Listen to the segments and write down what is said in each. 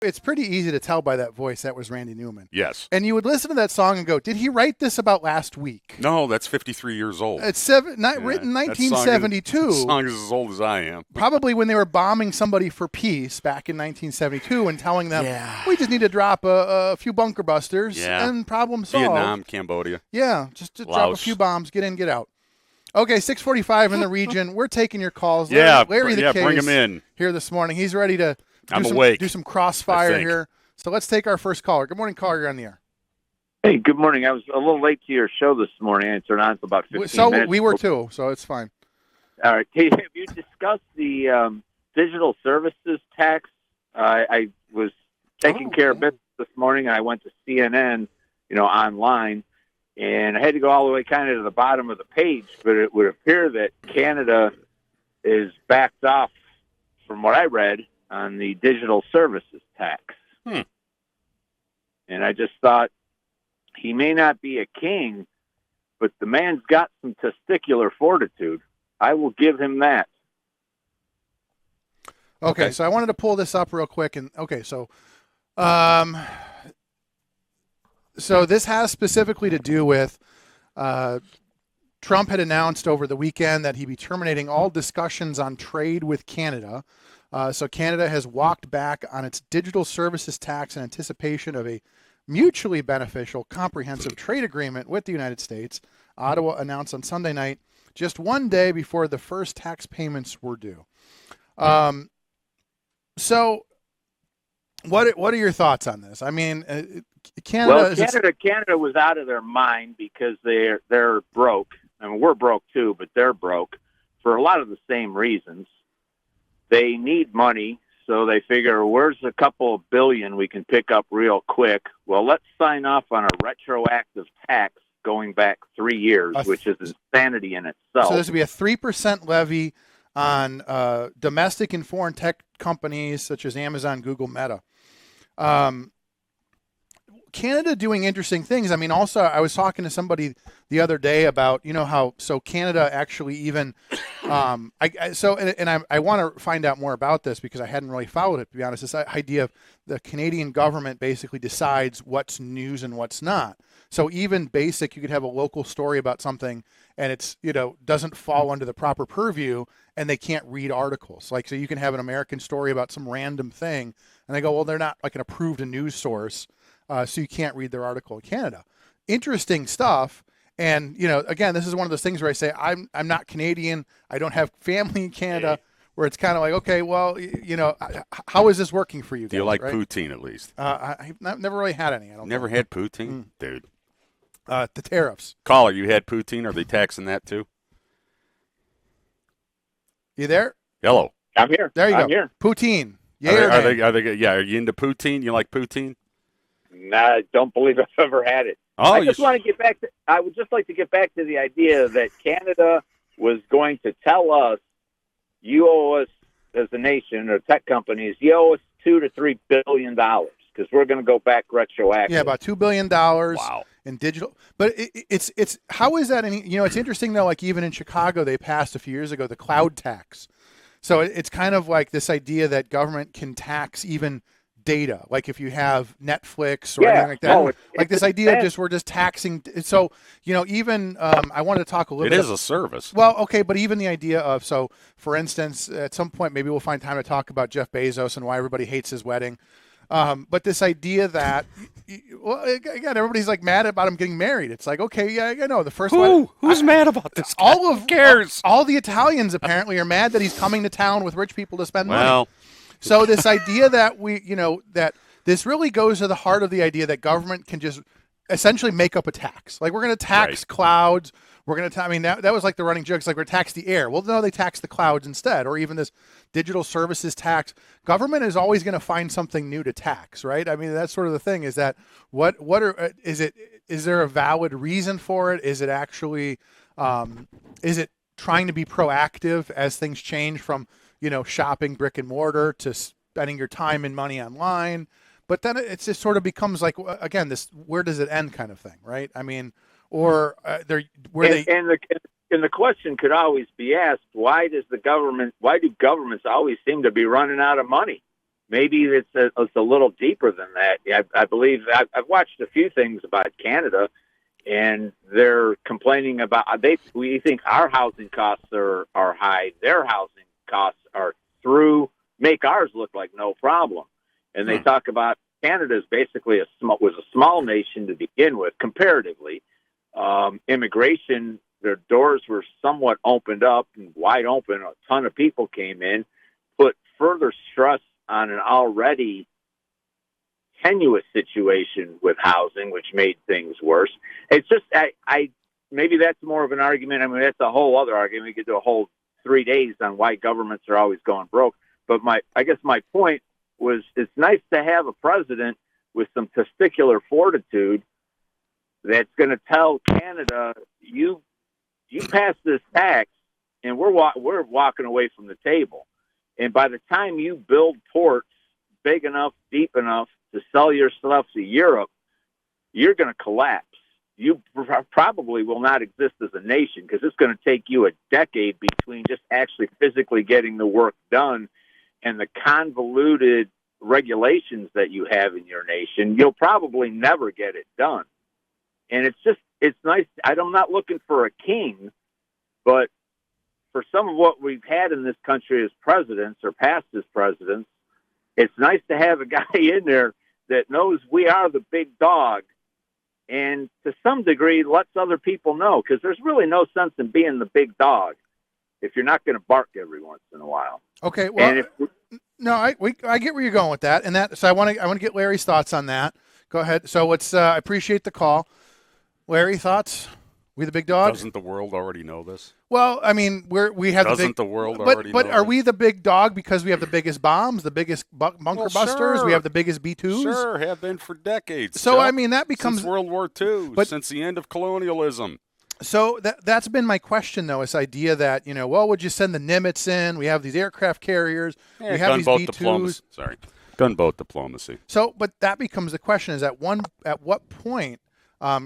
It's pretty easy to tell by that voice that was Randy Newman. Yes. And you would listen to that song and go, did he write this about last week? No, that's 53 years old. It's written 1972. That song is as old as I am. Probably when they were bombing somebody for peace back in 1972 and telling them, we just need to drop a few bunker busters and problem solved. Vietnam, Cambodia. Yeah, just to drop a few bombs, get in, get out. Okay, 6:45 in the region. We're taking your calls. Larry the Case bring him in here this morning. He's ready to do some crossfire here. So let's take our first caller. Good morning, caller. You're on the air. Hey, good morning. I was a little late to your show this morning. I turned on for about 15 minutes. So we were too, so it's fine. All right. Hey, have you discussed the digital services tax? I was taking care of business this morning, and I went to CNN, online, and I had to go all the way kind of to the bottom of the page, but it would appear that Canada is backed off, from what I read, on the digital services tax. And I just thought, he may not be a king, but the man's got some testicular fortitude. I will give him that. Okay, so I wanted to pull this up real quick. So this has specifically to do with Trump had announced over the weekend that he'd be terminating all discussions on trade with Canada. So Canada has walked back on its digital services tax in anticipation of a mutually beneficial comprehensive trade agreement with the United States. Ottawa announced on Sunday night, just one day before the first tax payments were due. So what are your thoughts on this? I mean, Canada was out of their mind because they're broke. I mean, we're broke too, but they're broke for a lot of the same reasons. They need money, so they figure, where's a couple of billion we can pick up real quick? Well, let's sign off on a retroactive tax going back 3 years, which is insanity in itself. So this would be a 3% levy on domestic and foreign tech companies such as Amazon, Google, Meta. Canada doing interesting things. I mean, also, I was talking to somebody the other day about, Canada actually even, I want to find out more about this because I hadn't really followed it, to be honest. This idea of the Canadian government basically decides what's news and what's not. So even basic, you could have a local story about something and it's, doesn't fall under the proper purview and they can't read articles. So you can have an American story about some random thing and they go, well, they're not like an approved news source. So you can't read their article in Canada. Interesting stuff. And, again, this is one of those things where I say, I'm not Canadian. I don't have family in Canada, where it's kind of like, okay, well, how is this working for you guys? Do you like right? poutine at least? I've never really had any. Never had poutine? Dude. The tariffs. Caller, you had poutine? Are they taxing that too? You there? Hello. I'm here. There you go. Here. Poutine. Are you into poutine? You like poutine? No, I don't believe I've ever had it. Oh, I would just like to get back to the idea that Canada was going to tell us, you owe us as a nation or tech companies, you owe us $2 to $3 billion because we're going to go back retroactive. Yeah, about $2 billion. Wow. In digital, but it's how is that any? It's interesting though. Like even in Chicago, they passed a few years ago the cloud tax. So it's kind of like this idea that government can tax even data, like if you have Netflix or anything like that. Like this idea of we're just taxing. So even I wanted to talk a little bit. It is a service. Well, okay, but even the idea of for instance, at some point maybe we'll find time to talk about Jeff Bezos and why everybody hates his wedding. But this idea that, again, everybody's like mad about him getting married. It's like, okay, yeah, I know the first one. Who's mad about this? Who cares? All the Italians apparently are mad that he's coming to town with rich people to spend money. So this idea that that this really goes to the heart of the idea that government can just essentially make up a tax. Like we're going to tax clouds. We're going to, that was like the running joke. It's like we're tax the air. Well, no, they tax the clouds instead, or even this digital services tax. Government is always going to find something new to tax, right? I mean, that's sort of the thing is that is there a valid reason for it? Is it actually, is it trying to be proactive as things change from, shopping brick and mortar to spending your time and money online? But then it just sort of becomes like, again, this, where does it end kind of thing, right? I mean, or and the question could always be asked: why do governments always seem to be running out of money? maybe it's a little deeper than that. I believe I've watched a few things about Canada, and they're complaining about we think our housing costs are high. Their housing costs are make ours look like no problem. And they talk about Canada is basically was a small nation to begin with, comparatively. Immigration, their doors were somewhat opened up and wide open. A ton of people came in, put further stress on an already tenuous situation with housing, which made things worse. It's just, maybe that's more of an argument. I mean, that's a whole other argument. We could do a whole 3 days on why governments are always going broke. But I guess my point was, it's nice to have a president with some testicular fortitude that's going to tell Canada, you pass this tax, and we're walking away from the table. And by the time you build ports big enough, deep enough to sell your stuff to Europe, you're going to collapse. You probably will not exist as a nation, because it's going to take you a decade between just actually physically getting the work done and the convoluted regulations that you have in your nation. You'll probably never get it done. And it's nice. I'm not looking for a king, but for some of what we've had in this country as presidents or past as presidents, it's nice to have a guy in there that knows we are the big dog, and to some degree lets other people know, because there's really no sense in being the big dog if you're not going to bark every once in a while. Okay, well, no, I get where you're going with that, and so I want to get Larry's thoughts on that. Go ahead. So I appreciate the call. Larry, thoughts? We the big dog? Doesn't the world already know this? Well, I mean, we have Doesn't the world already know But are this? we the big dog because we have the biggest bombs, the biggest bunker busters? Sure. We have the biggest B-2s? Sure, have been for decades. So, Chuck. I mean, that becomes... Since World War II, since the end of colonialism. So that's been my question, though, this idea that, would you send the Nimitz in? We have these aircraft carriers. We have these B-2s. Diplomacy. Sorry. Gunboat diplomacy. So, but that becomes the question, is at what point,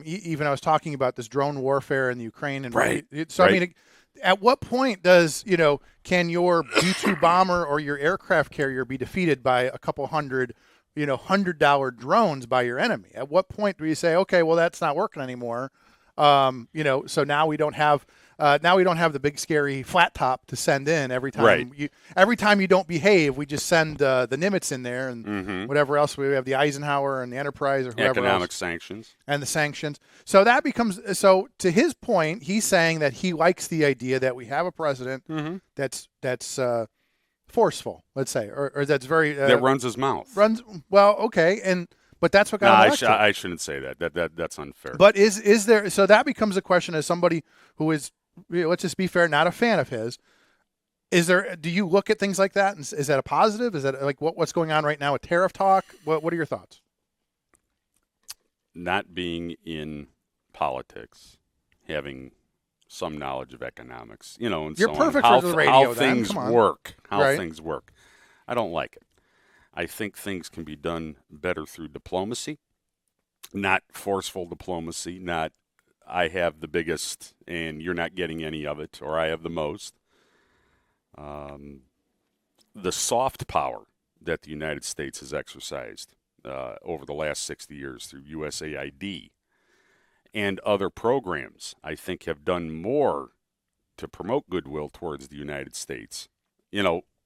even I was talking about this drone warfare in the Ukraine. And right. So, right. I mean, at what point can your B-2 bomber or your aircraft carrier be defeated by a couple hundred, $100 drones by your enemy? At what point do you say, okay, well, that's not working anymore? So now we don't have the big scary flat top to send in every time. Right. Every time you don't behave, we just send the Nimitz in there and whatever else. We have the Eisenhower and the Enterprise or whoever economic else. sanctions And the sanctions. So that becomes to his point. He's saying that he likes the idea that we have a president that's forceful, let's say, or that's very that runs his mouth. Okay, but that's what got him elected. I shouldn't say that. That's unfair. But is there? So that becomes a question as somebody who is, let's just be fair, not a fan of his. Is there? Do you look at things like that? And is that a positive? Is that like what's going on right now with tariff talk? What are your thoughts? Not being in politics, having some knowledge of economics, and you're so perfect on. for the radio. How things work. Things work. I don't like it. I think things can be done better through diplomacy, not forceful diplomacy, not I have the biggest and you're not getting any of it, or I have the most. The soft power that the United States has exercised over the last 60 years through USAID and other programs, I think, have done more to promote goodwill towards the United States.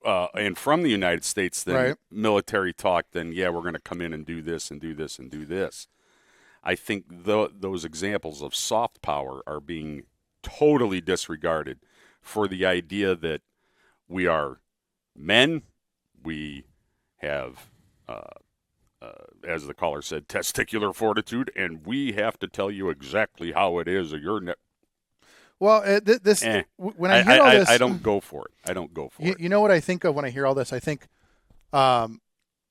And from the United States than military talk, then, we're going to come in and do this and do this and do this. I think those examples of soft power are being totally disregarded for the idea that we are men, we have, as the caller said, testicular fortitude, and we have to tell you exactly how it is or you're Well, when I hear all this, I don't go for it. You know what I think of when I hear all this? I think,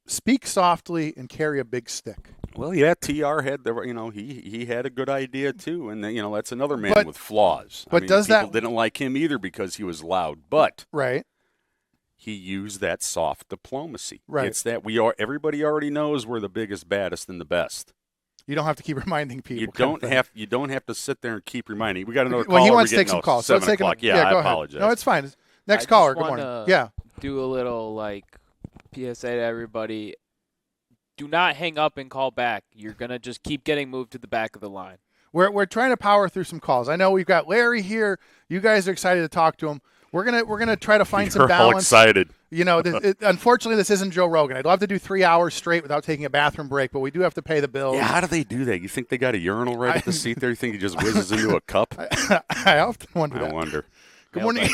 speak softly and carry a big stick. Well, yeah, TR had he had a good idea too, and that's another man with flaws. But people didn't like him either because he was loud, but he used that soft diplomacy. Right, it's that everybody already knows we're the biggest, baddest, and the best. You don't have to keep reminding people. You don't have to sit there and keep reminding. We got another call. Well, he wants to take some calls. So let's take him. Yeah, go I apologize. Ahead. No, it's fine. Next caller. Good morning. Yeah. Do a little PSA to everybody, do not hang up and call back. You're going to just keep getting moved to the back of the line. We're trying to power through some calls. I know we've got Larry here. You guys are excited to talk to him. We're gonna try to find some balance. All excited. You know, unfortunately, this isn't Joe Rogan. I'd love to do 3 hours straight without taking a bathroom break, but we do have to pay the bills. Yeah, how do they do that? You think they got a urinal right at the seat there? You think he just whizzes into a cup? I often wonder that. I wonder. Good morning.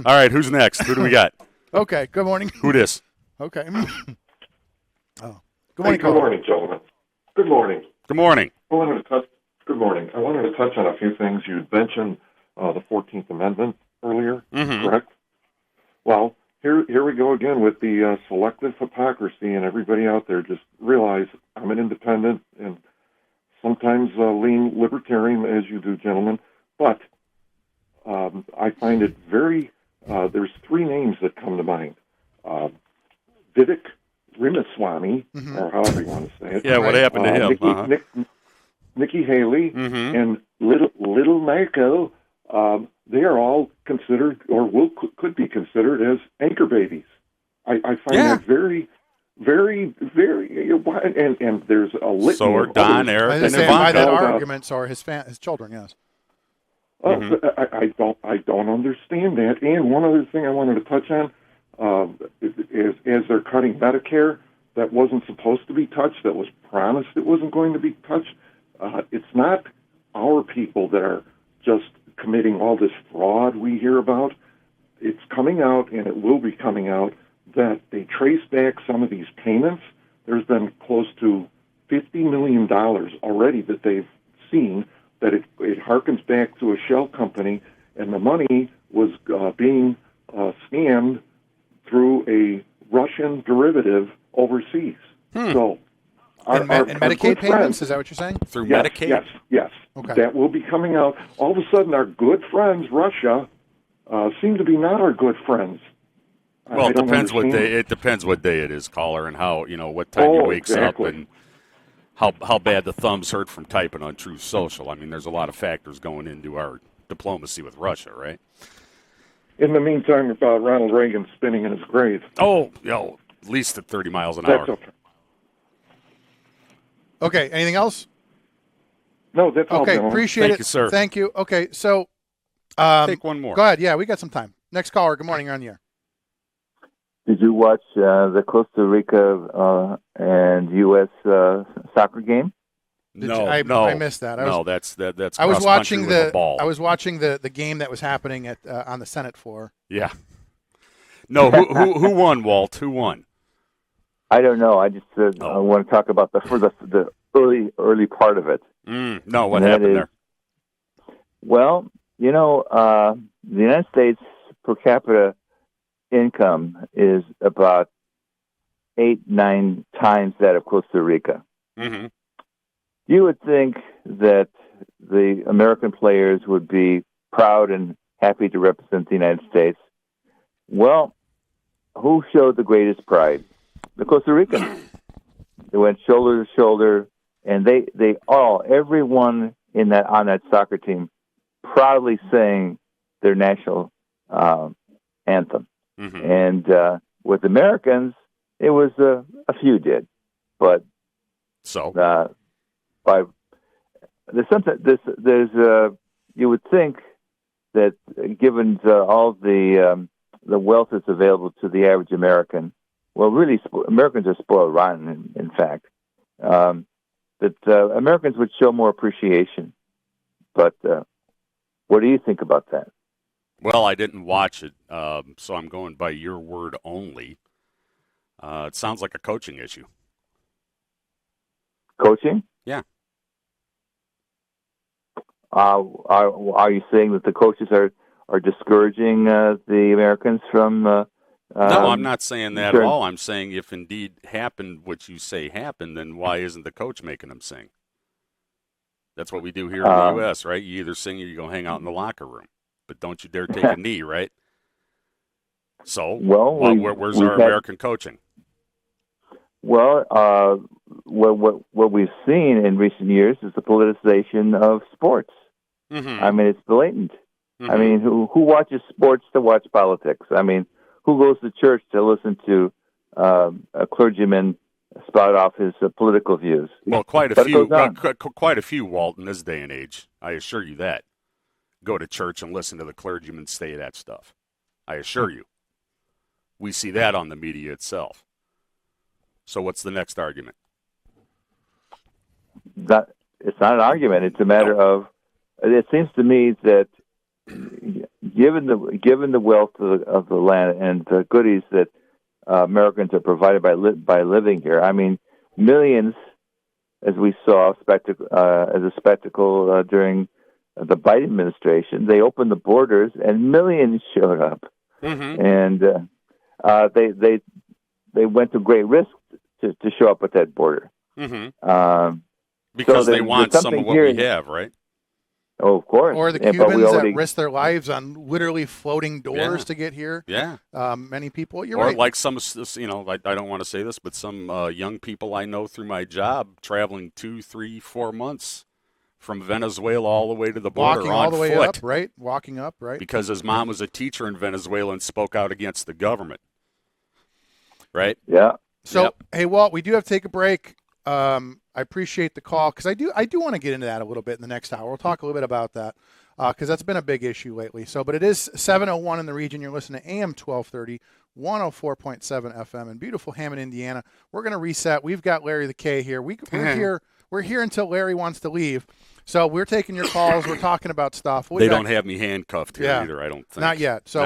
All right, who's next? Who do we got? Okay, good morning. Who dis? Okay. Oh, good Hey, morning, good morning, gentlemen. Good morning. Good morning. Good morning. I wanted to touch on a few things. You mentioned the 14th Amendment earlier, correct? Well, here we go again with the selective hypocrisy, and everybody out there just realize I'm an independent and sometimes lean libertarian, as you do, gentlemen. But I find it very, there's three names that come to mind. Vivek Ramaswamy, or however you want to say it. Yeah, what happened to him? Nikki Haley and Little Marco, they are all considered, or could be considered, as anchor babies. I find that very, very, very, and there's a litany. So are Don, Eric, and by that Ivanka. argument, so are his children, yes. I don't understand that. And one other thing I wanted to touch on, as they're cutting Medicare, that wasn't supposed to be touched, that was promised it wasn't going to be touched. It's not our people that are just committing all this fraud we hear about. It's coming out, and it will be coming out, that they trace back some of these payments. There's been close to $50 million already that they've seen, that it harkens back to a shell company, and the money was being scammed through a Russian derivative overseas. So, And Medicaid payments, is that what you're saying? Through Medicaid? Yes. Okay. That will be coming out. All of a sudden, our good friends, Russia, seem to be not our good friends. Well, it depends what day it is, caller, and how, what time he wakes up, and how bad the thumbs hurt from typing on Truth Social. I mean, there's a lot of factors going into our diplomacy with Russia, right? In the meantime, Ronald Reagan spinning in his grave. Oh, at least at 30 miles an hour. That's okay. Okay, anything else? No, that's all. Okay, appreciate it. Thank you, sir. Thank you. Okay, so take one more. Go ahead. Yeah, we got some time. Next caller. Good morning. You're on the air. Did you watch the Costa Rica and U.S. Soccer game? No, I missed that. That's. I was watching the ball. I was watching the game that was happening at on the Senate floor. Yeah. No, who won, Walt? Who won? I don't know. I just I want to talk about the early part of it. No, what happened there? Well, the United States per capita income is about 8-9 times that of Costa Rica. Mm-hmm. You would think that the American players would be proud and happy to represent the United States. Well, who showed the greatest pride? The Costa Ricans. They went shoulder to shoulder, and everyone on that soccer team proudly sang their national anthem. Mm-hmm. And with Americans, it was a few did, but by there's something you would think that given all the wealth that's available to the average American, well, really Americans are spoiled rotten. In fact, that Americans would show more appreciation. But what do you think about that? Well, I didn't watch it, so I'm going by your word only. It sounds like a coaching issue. Coaching? Yeah. Are you saying that the coaches are discouraging the Americans from? No, I'm not saying that at all. I'm saying if indeed happened what you say happened, then why isn't the coach making them sing? That's what we do here in the U.S., right? You either sing or you go hang out in the locker room. But don't you dare take a knee, right? So, where's our American coaching? Well, what we've seen in recent years is the politicization of sports. Mm-hmm. I mean, it's blatant. Mm-hmm. I mean, who watches sports to watch politics? I mean, who goes to church to listen to a clergyman spout off his political views. Well, quite a few, Walt, in this day and age. I assure you that. Go to church and listen to the clergyman say that stuff. I assure you. We see that on the media itself. So what's the next argument? It's not an argument. It's a matter of. It seems to me that given the wealth of the land and the goodies that Americans are provided by living here, I mean, millions, as we saw as a spectacle during the Biden administration, they opened the borders and millions showed up, and they went to great risk to show up at that border. Because they want some of what we have, right? Oh, of course. Or the Cubans that risk their lives on literally floating doors to get here. Yeah. Many people. You're or right. like some, like I don't want to say this, but some young people I know through my job traveling 2, 3, 4 months from Venezuela all the way to the border Walking on all the way foot. up, right? Walking up, right? Because his mom was a teacher in Venezuela and spoke out against the government. Right? Yeah. So, hey, Walt, we do have to take a break. I appreciate the call because I do want to get into that a little bit in the next hour. We'll talk a little bit about that because that's been a big issue lately. So, but it is 7:01 in the region. You're listening to AM 1230, 104.7 FM in beautiful Hammond, Indiana. We're going to reset. We've got Larry the K here. We're here until Larry wants to leave. So we're taking your calls. We're talking about stuff. They don't have me handcuffed here either, I don't think. Not yet. So